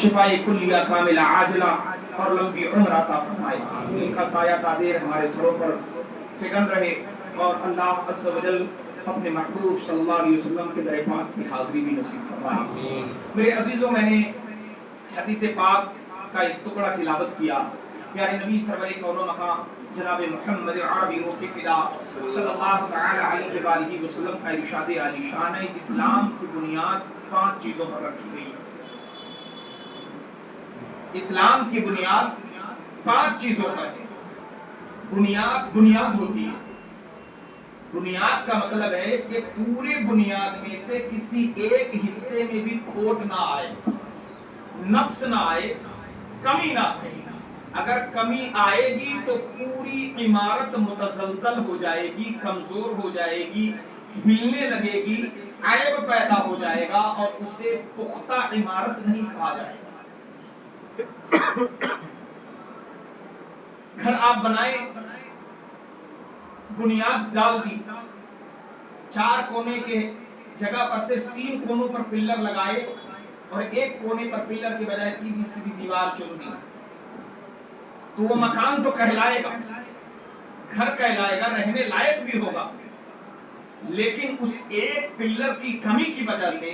शिफाए कुल्लिया कामिला आजिला और लंबी उम्र अता फरमाए। उनका साया तादीर हमारे सरों पर फिगन रहे और अल्लाह अज़्ज़ व जल अपने महबूब सल्लल्लाहु अलैहि वसल्लम के दर पाक की हाज़िरी भी नसीब फरमाए। मेरे अजीज़ों, मैंने हदीस पाक का एक टुकड़ा तिलावत किया। प्यारे नबी सरवर कौनो मकाम जनाब मुहम्मद अरबी रूह फिदा सल्लल्लाहु तआला अलैहि वसल्लम का इरशाद आलीशान है, इस्लाम की बुनियाद 5 चीज़ों पर रखी गई। इस्लाम की बुनियाद 5 चीज़ों पर है। बुनियाद होती है। बुनियाद का मतलब है कि पूरे बुनियाद में से किसी एक हिस्से में भी खोट ना आए, नक्स ना आए, कमी ना आए। अगर कमी आएगी तो पूरी इमारत मुतज़लज़ल हो जाएगी, कमजोर हो जाएगी, हिलने लगेगी, ऐब पैदा हो जाएगा और उसे पुख्ता इमारत नहीं कहा जाएगा। घर आप बनाए, बुनियाद डाल दी, 4 कोने के जगह पर सिर्फ 3 कोनों पर पिल्लर लगाए और एक कोने पर पिल्लर के बजाय सीधी सीधी दीवार चुन दी, तो वो मकान तो कहलाएगा, घर कहलाएगा, रहने लायक भी होगा, लेकिन उस एक पिल्लर की कमी की वजह से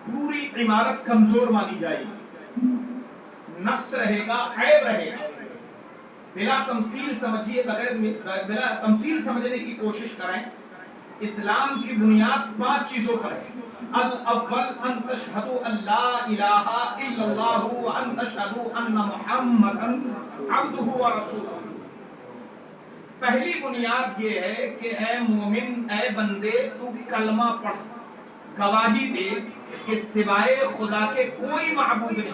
पूरी इमारत कमजोर मानी जाएगी, नक्स रहेगा, ऐब रहेगा। बिला तमसील समझिए, बिला तमसील समझने की कोशिश करें। इस्लाम की बुनियाद 5 चीजों पर है। अल अव्वल अन तशहदु अल्ला इलाहा इल्लल्लाह व अन तशहदु अन्ना मुहम्मदन अब्दुहु व रसूलुहु। पहली बुनियाद ये है कि ऐ मोमिन, ऐ बंदे, तू कलमा पढ़, गवाही दे कि सिवाय खुदा के कोई माबूद नहीं,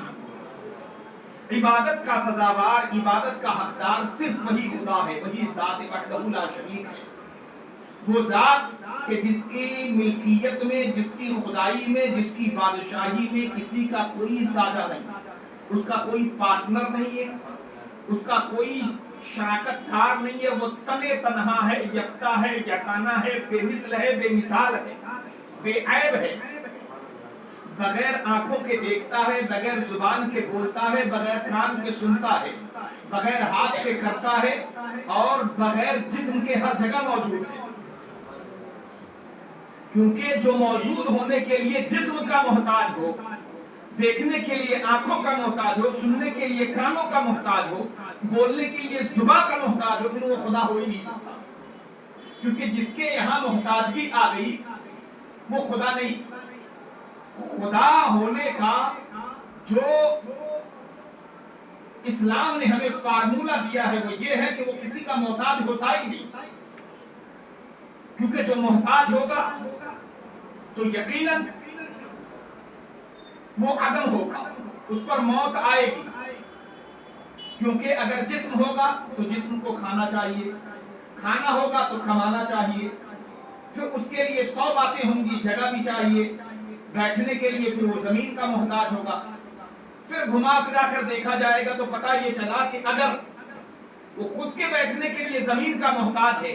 इबादत का सजावार, इबादत का हकदार सिर्फ वही खुदा है, वही ज़ात वहदहु ला शरीक है। वो ज़ात कि जिसकी मिल्कियत में, जिसकी खुदाई में, जिसकी बादशाही में किसी का कोई साझा नहीं, उसका कोई पार्टनर नहीं है, उसका कोई शराकतदार नहीं है। वो तने तन्हा है, यकता है, यकाना है, बेमिसल है, बेमिसाल है, बेऐब है, बगैर आंखों के देखता है, बगैर जुबान के बोलता है, बगैर कान के सुनता है, बगैर हाथ के करता है और बगैर जिस्म के हर जगह मौजूद है। क्योंकि जो मौजूद होने के लिए जिस्म का मोहताज हो, देखने के लिए आंखों का मोहताज हो, सुनने के लिए कानों का मोहताज हो, बोलने के लिए जुबान का मोहताज हो, फिर वो खुदा हो ही नहीं सकता। क्योंकि जिसके यहाँ मोहताजगी आ गई वो खुदा नहीं। खुदा होने का जो इस्लाम ने हमें फार्मूला दिया है वो ये है कि वो किसी का मोहताज होता ही नहीं। क्योंकि जो मोहताज होगा तो यकीनन वो अदम होगा, उस पर मौत आएगी। क्योंकि अगर जिस्म होगा तो जिस्म को खाना चाहिए, खाना होगा तो कमाना चाहिए, फिर उसके लिए 100 बातें होंगी, जगह भी चाहिए, बैठने के लिए फिर वो जमीन का मोहताज होगा। फिर घुमा फिरा कर देखा जाएगा तो पता ये चला कि अगर वो खुद के बैठने के लिए जमीन का मोहताज है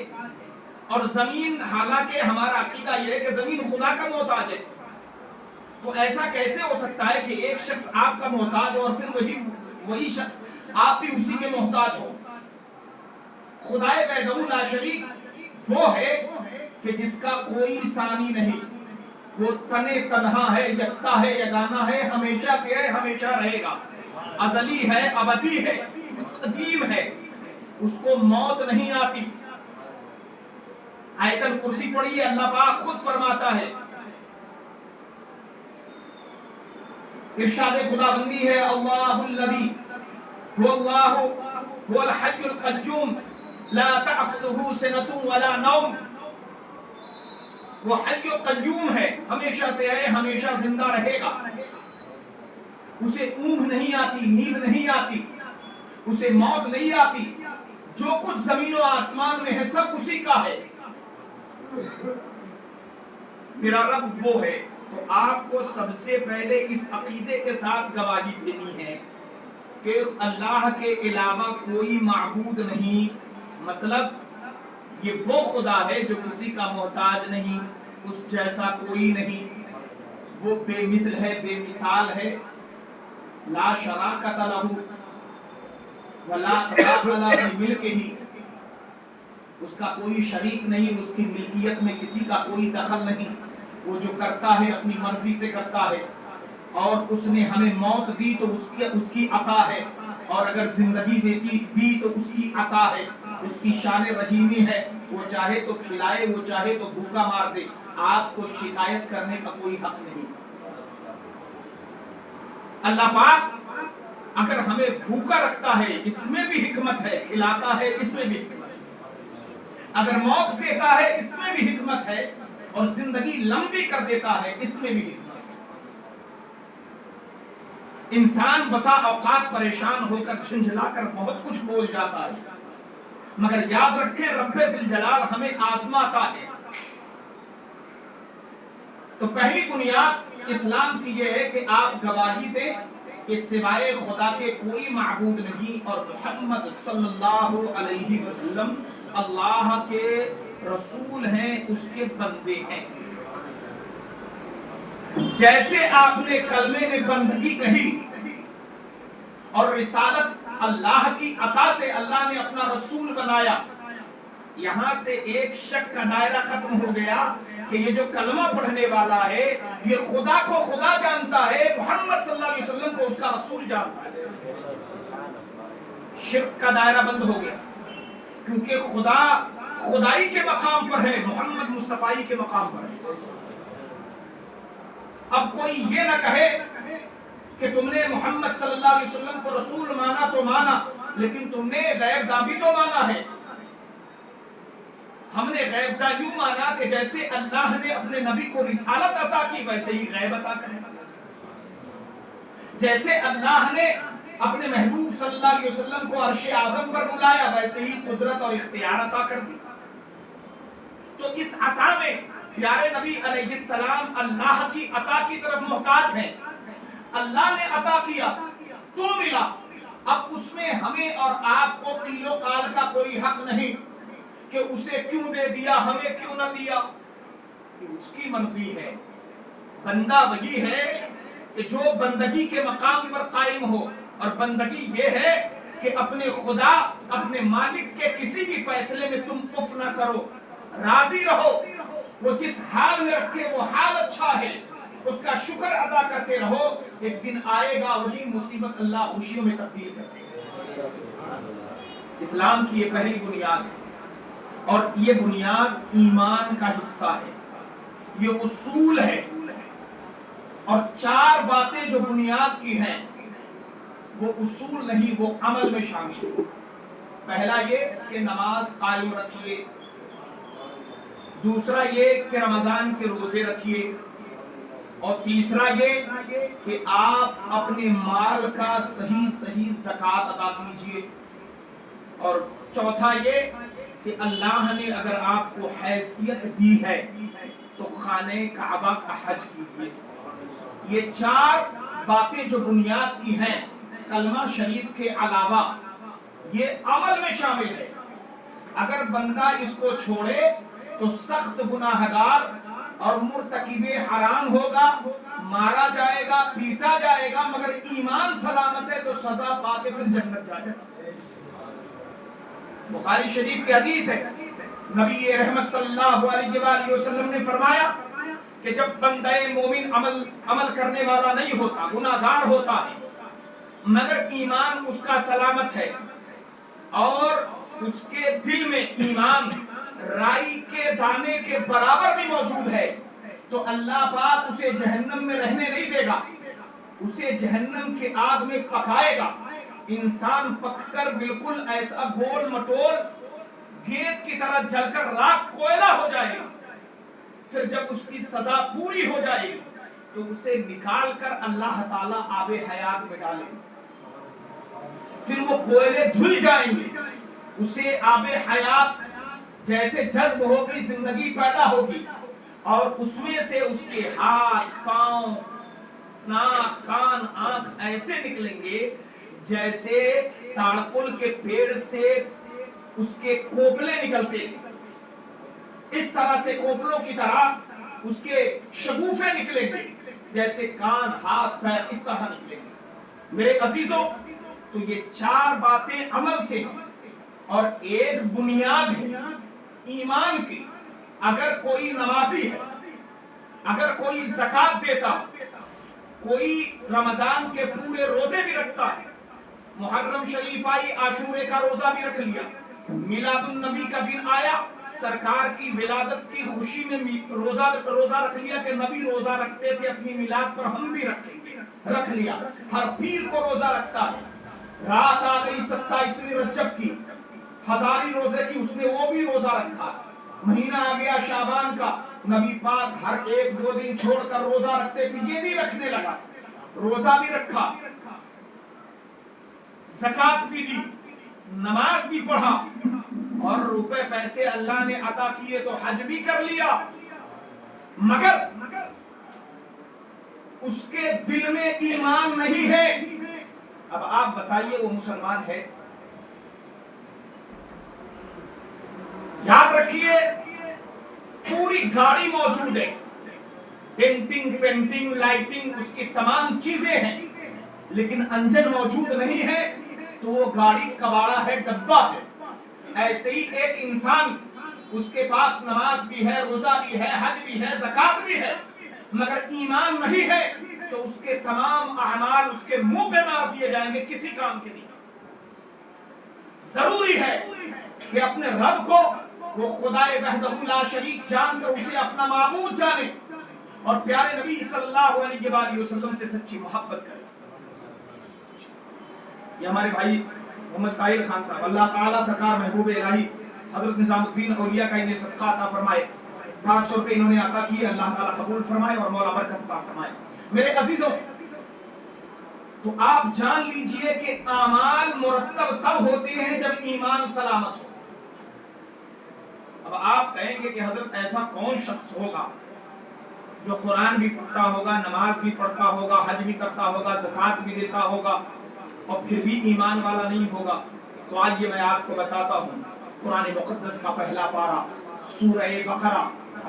और जमीन, हालांकि हमारा अकीदा ये है कि जमीन खुदा का मोहताज है, तो ऐसा कैसे हो सकता है कि एक शख्स आपका मोहताज हो और फिर वही शख्स आप भी उसी के मोहताज हो। खुदाए वहदहु ला शरीक वो है कि जिसका कोई सानी नहीं, वो तने तन्हा है, यकता है, यगाना है, हमेशा से है, हमेशा रहेगा, अजली है, अबदी है, कदीम है, उसको मौत नहीं आती। आयतल कुर्सी पढ़िए, अल्लाह पाक खुद फरमाता है, इरशाद खुदाबंदी है, अल्लाहुल्लज़ी वल्लाहु हुवल हय्युल क़य्यूम ला तअख़ुज़ुहु सिनतुन वला नौम। वो हय्युल क़य्यूम है, हमेशा से है, हमेशा जिंदा रहेगा, उसे ऊँघ नहीं आती, नींद नहीं आती, उसे मौत नहीं आती। जो कुछ जमीन और आसमान में है सब उसी का है। मेरा रब वो है। तो आपको सबसे पहले इस अकीदे के साथ गवाही देनी है कि अल्लाह के अलावा कोई माबूद नहीं, मतलब ये वो खुदा है जो किसी का मोहताज नहीं, उस जैसा कोई नहीं, वो बेमिसल है, बेमिसाल है, ला शराकत लहू वला तदाखला फी मिल्किही, उसका कोई शरीक नहीं, उसकी मिल्कियत में किसी का कोई दखल नहीं, वो जो करता है अपनी मर्जी से करता है, और उसने हमें मौत दी तो उसकी अता है, और अगर जिंदगी दी तो उसकी अता है, उसकी शान रहीमी है, वो चाहे तो खिलाए, वो चाहे तो भूखा मार दे, आपको शिकायत करने का कोई हक नहीं। अल्लाह पाक अगर हमें भूखा रखता है इसमें भी हिकमत है, खिलाता है इसमें भी हिकमत है, अगर मौत देता है इसमें भी हिकमत है, और जिंदगी लंबी कर देता है इसमें भी हिकमत है। इंसान बसा औकात परेशान होकर झुंझलाकर बहुत कुछ बोल जाता है, मगर याद रखें रब्बे दिल जलाल हमें आजमाता है। तो पहली बुनियाद इस्लाम की यह है कि आप गवाही दें कि सिवाय खुदा के कोई माबूद नहीं, और मोहम्मद सल्लल्लाहु अलैहि वसल्लम अल्लाह के रसूल हैं, उसके बंदे हैं। जैसे आपने कलमे में बंदगी कही और रिसालत अल्लाह की अता से अल्लाह ने अपना रसूल बनाया, यहां से एक शक का दायरा खत्म हो गया कि ये जो कलमा पढ़ने वाला है ये खुदा को खुदा जानता है, मोहम्मद सल्लल्लाहु अलैहि वसल्लम को उसका रसूल जानता है। शिर्क का दायरा बंद हो गया, क्योंकि खुदा खुदाई के मकाम पर है, मोहम्मद मुस्तफाई के मकाम पर है। अब कोई ये ना कहे कि तुमने मोहम्मद सल्लल्लाहु अलैहि वसल्लम को रसूल माना तो माना, लेकिन तुमने गैबदा भी तो माना है। हमने गैबदा यूं माना कि जैसे अल्लाह ने अपने नबी को रिसालत अता की वैसे ही गैब अता करें, जैसे अल्लाह ने अपने महबूब सल्लल्लाहु अलैहि वसल्लम को अर्श आज़म पर बुलाया वैसे ही कुदरत और इख्तियार अता कर दी। तो इस अता में प्यारे नबी अलैहिस्सलाम अल्लाह की अता की तरफ मोहताज हैं। अल्लाह ने अता किया तो मिला, अब उसमें हमें और आपको तीलो काल का कोई हक नहीं कि उसे क्यों दे दिया हमें क्यों ना दिया, ये उसकी मर्जी है। बंदा वही है कि जो बंदगी के मकाम पर कायम हो, और बंदगी ये है कि अपने खुदा अपने मालिक के किसी भी फैसले में तुम उफ ना करो, राजी रहो, वो जिस हाल में रखे वो हाल अच्छा है, उसका शुक्र अदा करते रहो, एक दिन आएगा वही मुसीबत अल्लाह खुशियों में तब्दील कर देगा। इस्लाम की ये पहली बुनियाद है, और ये बुनियाद ईमान का हिस्सा है, ये उसूल है। और चार बातें जो बुनियाद की हैं वो उसूल नहीं, वो अमल में शामिल है। पहला ये कि नमाज कायम रखिए, दूसरा ये कि रमजान के रोजे रखिए, और तीसरा ये कि आप अपने माल का सही सही ज़कात अदा कीजिए, और चौथा ये कि अल्लाह ने अगर आपको हैसियत दी है तो खाने काबा का हज कीजिए। ये चार बातें जो बुनियाद की हैं कलमा शरीफ के अलावा, ये अमल में शामिल है। अगर बंदा इसको छोड़े तो सख्त गुनाहगार और मुर्तकिबे हराम होगा, मारा जाएगा, पीटा जाएगा, मगर ईमान सलामत है तो सजा पाके फिर जन्नत जाएगा। बुखारी शरीफ की हदीस है, नबी रहमत सल्लल्लाहु अलैहि वसल्लम ने फरमाया कि जब बंदा मोमिन अमल करने वाला नहीं होता, गुनाहगार होता है, मगर ईमान उसका सलामत है और उसके दिल में ईमान राई के दाने के बराबर भी मौजूद है, तो अल्लाह पाक उसे जहन्नम में रहने नहीं देगा, उसे जहन्नम के आग में पकाएगा। इंसान पककर बिल्कुल ऐसा गोल मटोल गेंद की तरह जलकर राख कोयला हो जाएगा। फिर जब उसकी सजा पूरी हो जाएगी तो उसे निकाल कर अल्लाह ताला आबे हयात में डालेगा, फिर वो कोयले धुल जाएंगे, उसे आबे हयात जैसे जज्ब होगी, जिंदगी पैदा होगी, और उसमें से उसके हाथ, पांव, नाक, कान, आंख ऐसे निकलेंगे जैसे ताड़पुल के पेड़ से उसके कोपले निकलते, इस तरह से कोपलों की तरह उसके शगुफे निकलेंगे, जैसे कान, हाथ, पैर इस तरह निकलेंगे। میرے عزیزوں، تو یہ 4 باتیں عمل سے ہیں اور ایک بنیاد ہے ایمان کی۔ اگر کوئی نمازی ہے، اگر کوئی زکات دیتا، کوئی رمضان کے پورے روزے بھی رکھتا ہے، محرم شریف آئی، عاشورے کا روزہ بھی رکھ لیا، میلاد النبی کا دن آیا، سرکار کی ولادت کی خوشی میں روزہ رکھ لیا کہ نبی روزہ رکھتے تھے، اپنی میلاد پر ہم بھی رکھیں گے، رکھ لیا۔ ہر پیر کو روزہ رکھتا ہے، رات آ گئی 27ویں رجب کی، ہزاری روزے کی، اس نے وہ بھی روزہ رکھا۔ مہینہ آ گیا شعبان کا، نبی پاک ہر 1-2 دن چھوڑ کر روزہ رکھتے تھے، یہ بھی رکھنے لگا، روزہ بھی رکھا، زکات بھی دی، نماز بھی پڑھا، اور روپے پیسے اللہ نے عطا کیے تو حج بھی کر لیا، مگر اس کے دل میں ایمان نہیں ہے۔ اب آپ بتائیے وہ مسلمان ہے؟ یاد رکھیے، پوری گاڑی موجود ہے، پینٹنگ لائٹنگ، اس کی تمام چیزیں ہیں، لیکن انجن موجود نہیں ہے تو وہ گاڑی کباڑا ہے، ڈبہ ہے۔ ایسے ہی ایک انسان، اس کے پاس نماز بھی ہے، روزہ بھی ہے، حج بھی ہے، زکات بھی ہے، مگر ایمان نہیں ہے تو اس کے تمام اعمال اس کے منہ پہ مار دیے جائیں گے، کسی کام کے نہیں۔ ضروری ہے کہ اپنے رب کو وہ خدائے وحدہ لا شریک جان کر اسے اپنا معبود جانے اور پیارے نبی صلی اللہ علیہ وآلہ وسلم سے سچی محبت کرے۔ یہ ہمارے بھائی محمد ساحل خان صاحب، اللہ تعالیٰ سرکار محبوب الہی حضرت نظام الدین اولیاء کا انہیں صدقہ عطا فرمائے، 500 روپے انہوں نے عطا کیے، اللہ تعالیٰ قبول فرمائے اور مولا برکت عطا فرمائے۔ میرے عزیزوں، تو آپ جان لیجئے کہ اعمال مرتب تب ہوتے ہیں جب ایمان سلامت ہو۔ اب آپ کہیں گے کہ حضرت ایسا کون شخص ہوگا جو قرآن بھی پڑھتا ہوگا، نماز بھی پڑھتا ہوگا، حج بھی کرتا ہوگا، زکات بھی دیتا ہوگا اور پھر بھی ایمان والا نہیں ہوگا؟ تو آئیے میں آپ کو بتاتا ہوں، قرآن مقدس کا پہلا پارہ سورہ بقرہ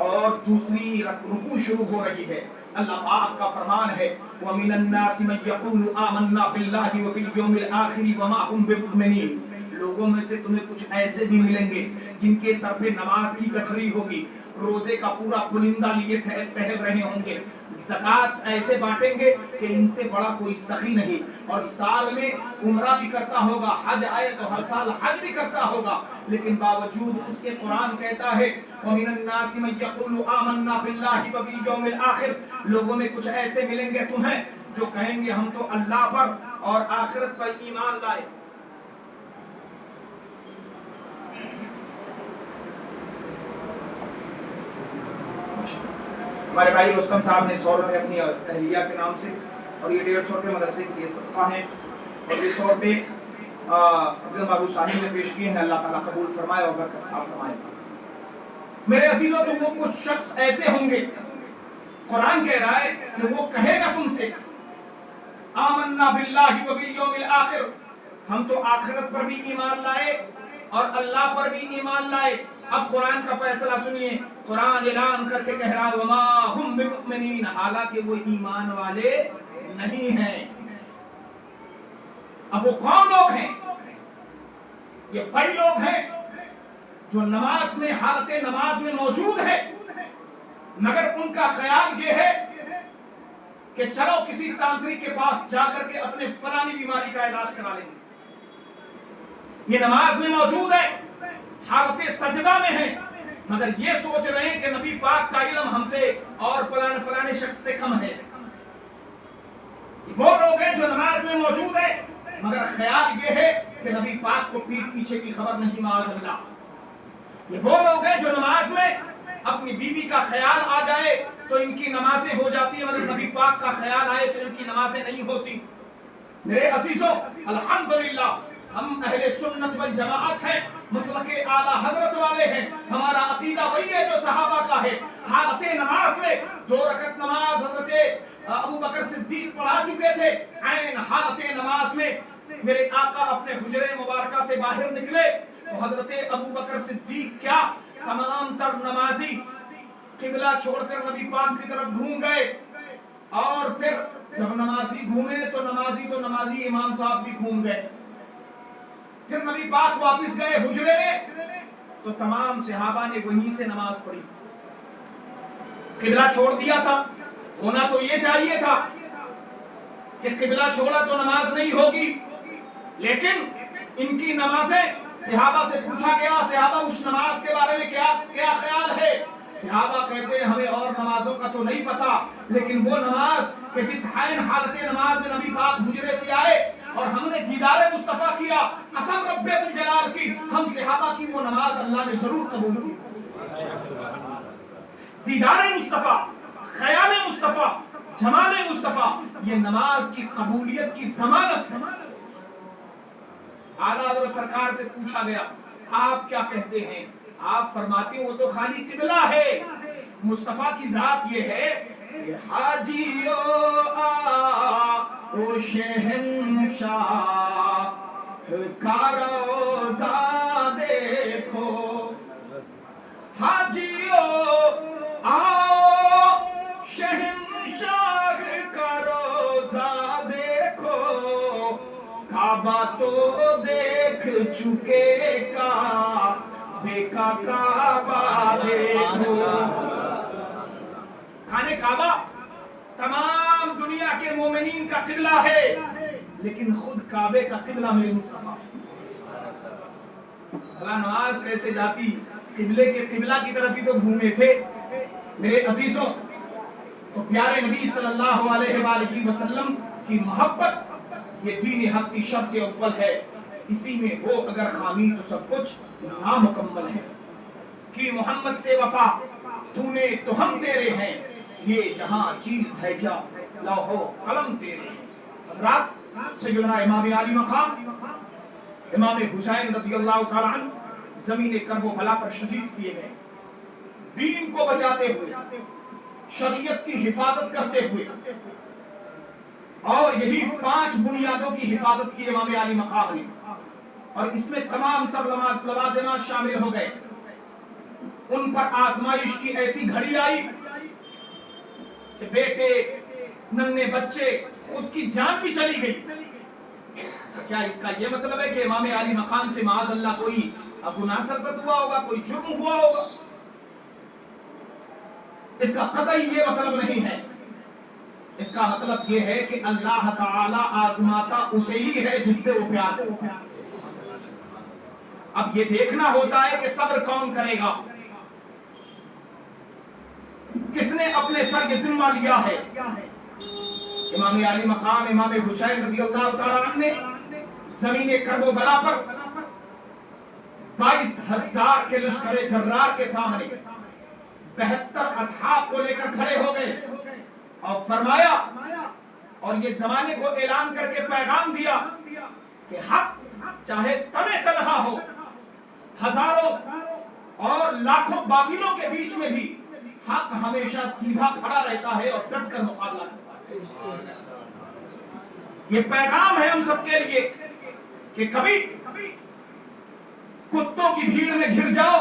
اور دوسری رکوع شروع ہو رہی ہے۔ اللہ پاک کا فرمان ہے وَمِنَ النَّاسِ مَن يَقُولُ آمَنَّا بِاللَّهِ وَبِالْيَوْمِ الْآخِرِ وَمَا هُمْ بِمُؤْمِنِينَ۔ لوگوں میں سے تمہیں کچھ ایسے بھی ملیں گے جن کے سر پہ نماز کی گٹھری ہوگی، روزے کا پورا پلندہ لیے ٹہل رہے ہوں گے، زکات ایسے بانٹیں گے کہ ان سے بڑا کوئی سخی نہیں، اور سال میں عمرہ بھی کرتا ہوگا، حج آئے تو ہر سال حج بھی کرتا ہوگا، لیکن باوجود اس کے قرآن کہتا ہے وَمِنَ النَّاسِ مَن يَقُولُ آمَنَّا بِاللَّهِ وَبِالْيَوْمِ الْآخِرِ۔ لوگوں میں کچھ ایسے ملیں گے تمہیں جو کہیں گے ہم تو اللہ پر اور آخرت پر ایمان لائے۔ ہمارے بھائی رستم صاحب نے 100 روپے اپنی تہلیہ کے نام سے اور یہ 150 روپے مدرسے کے لیے صدقہ ہیں، اور یہ 100 روپے حضرت بابو صاحب نے پیش کیے ہیں، اللہ تعالیٰ قبول فرمائے اور برکت عطا فرمائے۔ میرے عزیزوں، تو وہ کچھ شخص ایسے ہوں گے، قرآن کہہ رہا ہے کہ وہ کہے گا تم سے آمنا باللہ وبالیوم الآخر، ہم تو آخرت پر بھی ایمان لائے اور اللہ پر بھی ایمان لائے۔ اب قرآن کا فیصلہ سنیے، قرآن اعلان کر کے کہہ رہا وما ہم بمؤمنین، حالانکہ وہ ایمان والے نہیں ہیں۔ اب وہ کون لوگ ہیں؟ یہ وہی لوگ ہیں جو نماز میں، حالت نماز میں موجود ہے، مگر ان کا خیال یہ ہے کہ چلو کسی تانترک کے پاس جا کر کے اپنے فلانی بیماری کا علاج کرا لیں گے۔ یہ نماز میں موجود ہے، حالت سجدہ میں ہے، مگر یہ سوچ رہے ہیں کہ نبی پاک کا علم ہم سے اور فلانے شخص سے کم ہے۔ وہ لوگ ہیں جو نماز میں موجود ہے مگر خیال یہ ہے کہ نبی پاک کو پیٹ پیچھے کی خبر نہیں، معاذ اللہ۔ یہ وہ لوگ ہیں جو نماز میں اپنی بیوی کا خیال آ جائے تو ان کی نمازیں ہو جاتی ہیں، مگر نبی پاک کا خیال آئے تو ان کی نمازیں نہیں ہوتی۔ میرے عزیزوں، الحمدللہ ہم اہل سنت والجماعت ہیں، مسلک اعلیٰ حضرت والے ہیں، ہمارا عقیدہ وہی ہے جو صحابہ کا ہے۔ حالت نماز میں 2 رکعت نماز حضرت ابو بکر صدیق پڑھا چکے تھے۔ عین حالت نماز میں میرے آقا اپنے حجرے مبارکہ سے باہر نکلے تو حضرت ابو بکر صدیق کیا تمام تر نمازی قبلہ چھوڑ کر نبی پاک کی طرف گھوم گئے، اور پھر جب نمازی گھومے تو نماز नमाजी इमाम साहब भी घूम गए। फिर नबी पाक वापस गए हुजरे में, तो तमाम सहाबा ने वहीं से नमाज पढ़ी। किबला छोड़ दिया था, होना तो ये चाहिए था कि किबला छोड़ा तो नमाज नहीं होगी, लेकिन इनकी नमाजें, सहाबा से पूछा गया, सहाबा उस नमाज के बारे में क्या क्या ख्याल है? सहाबा कहते हैं हमें और नमाजों का तो नहीं पता, लेकिन वो नमाज कि जिस आयन हालत नमाज में नबी पाक हुजरे से आए और हमने दीदार मुस्तफा किया, कसम रब्बे तुल जलाल की, हम सहाबा की वो नमाज अल्लाह ने जरूर कबूल की। दीदार मुस्तफा, ख्याल मुस्तफा, जमाल मुस्तफा, ये नमाज की कबूलियत की जमानत है। आला हज़रत सरकार से पूछा गया आप क्या कहते हैं? आप फरमाते हो वो तो खाली किबला है, मुस्तफा की जात ये है कि हाजियो ओ शहंशाह का रोज़ा देखो, हाजियो आओ शहंशाह का रोज़ा देखो, काबा तो देख चुके काबे का काबा देखो। खाने काबा तमाम दुनिया के मोमिनीन का किबला है, लेकिन खुद काबे का किबला मेरे मुस्तफा। भला नमाज कैसे जाती? किबले के किबला की तरफ ही तो घूमे थे मेरे अजीजों। तो प्यारे नबी सल्लल्लाहु अलैहि वसल्लम की मोहब्बत ये दीन हक की शर्त अव्वल है, इसी में हो अगर खामी तो सब कुछ नामुकम्मल है। कि मोहम्मद से वफा तूने तो हम तेरे हैं, ये जहां चीज है क्या लौहो कलम तेरे। हज़रात सैयदना इमाम आली मकाम इमाम हुसैन रज़ियल्लाहु तआला अन्हु ज़मीन करबला पर शहीद किए गए, दीन को बचाते हुए, शरीयत की हिफाजत करते हुए, और यही 5 बुनियादों की हिफाजत की इमाम आली मकाम ने, और इसमें तमाम तर लवाज़िमात शामिल हो गए। उन पर आजमाइश की ऐसी घड़ी आई कि बेटे, नन्हे बच्चे, खुद की जान भी चली गई। तो क्या इसका ये मतलब है कि इमाम आली मकाम से माअज़ल्लाह कोई गुनाह सरज़द हुआ होगा, कोई जुर्म हुआ होगा? इसका कतई ये मतलब नहीं है। इसका मतलब ये है कि अल्लाह ताला आजमाता उसे ही है जिससे वो प्यार करता है। अब ये देखना होता है कि सब्र कौन करेगा, किसने अपने सर के जिम्मा लिया है। इमाम आली मकाम इमाम हुसैन रज़ियल्लाहु तआला अन्हु ने ज़मीन करबला पर 22,000 के लश्कर जर्रार के सामने 72 असहाब को लेकर खड़े हो गए और फरमाया, और ये जमाने को ऐलान करके पैगाम दिया कि हक चाहे तने तनहा हो, हजारों और लाखों बातिलों के बीच में भी हक हमेशा सीधा खड़ा रहता है और डट कर मुकाबला करता है। ये पैगाम है हम सबके लिए कि कभी कुत्तों की भीड़ में घिर जाओ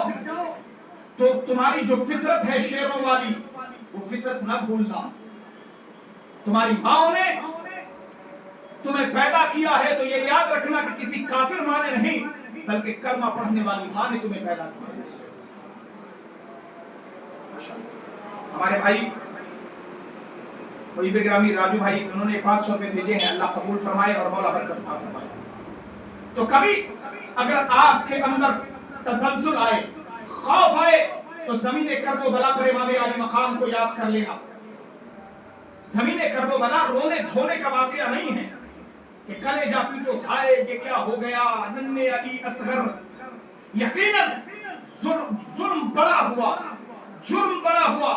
तो तुम्हारी जो फितरत है शेरों वाली, वो फितरत न भूलना। तुम्हारी माओ ने तुम्हें पैदा किया है तो ये याद रखना कि किसी काफिर माँ ने नहीं, बल्कि कलमा पढ़ने वाली माँ ने तुम्हें पैदा किया। हमारे भाई कोई बेग्रामी राजू भाई, उन्होंने 500 रुपए भेजे हैं, अल्लाह कबूल फरमाए और मौला बरकत फरमाए। तो कभी अगर आपके अंदर तसल्जुल आए, खौफ आए, तो ज़मीन करबला पर इमाम आली मकाम को याद कर लेना। ज़मीन करबला रोने धोने का वाकया नहीं है कि कलेजा पीटो खाए ये क्या हो गया, नन्हे अली असगर। यकीनन जुल्म बड़ा हुआ, जुर्म बड़ा हुआ,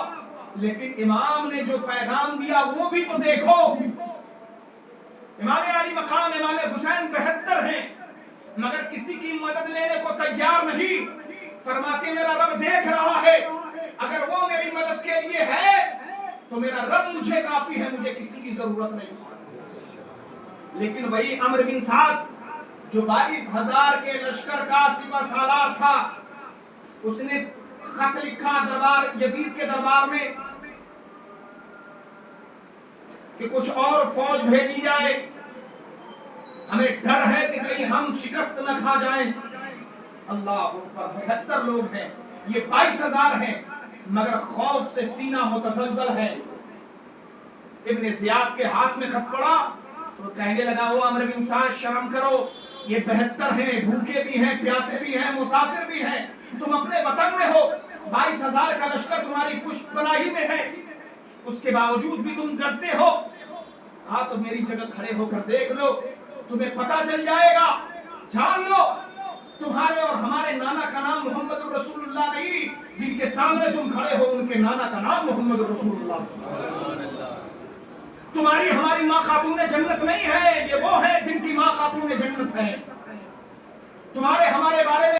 लेकिन इमाम ने जो पैगाम दिया वो भी तो देखो। इमाम आली मकाम इमाम हुसैन 72 हैं, मगर किसी की मदद लेने को तैयार नहीं। फरमाते मेरा रब देख रहा है, अगर वो मेरी मदद के लिए है तो मेरा रब मुझे काफी है, मुझे किसी की जरूरत नहीं। लेकिन वही अमर बिन साद जो 22,000 के लश्कर का सिपा सालार था, उसने खत लिखा दरबार यजीद के दरबार में कि कुछ और फौज भेजी जाए। ہمیں ڈر ہے کہ کہیں ہم شکست نہ کھا جائیں. اللہ اکبر. 72 لوگ ہیں, یہ 22,000 ہیں, مگر خوف سے سینہ متزلزل ہے. ابن زیاد کے ہاتھ میں خط پڑا تو کہنے لگا وہ عمرو بن سعد شرم کرو, یہ 72 ہیں, بھوکے بھی ہیں, پیاسے بھی ہیں, مسافر بھی ہیں, تم اپنے وطن میں ہو, 22,000 کا لشکر تمہاری پشت پناہی میں ہے, اس کے باوجود بھی تم ڈرتے ہو. ہاں تو میری جگہ کھڑے ہو کر دیکھ لو, تمہیں پتا چل جائے گا. جان لو تمہارے اور ہمارے نانا کا نام محمد الرسول اللہ نہیں, جن کے سامنے تم کھڑے ہو ان کے نانا کا نام محمد الرسول اللہ. تمہاری ہماری ماں خاتون جنت نہیں ہے, یہ وہ ہے جن کی ماں خاتون جنت ہے. تمہارے ہمارے بارے میں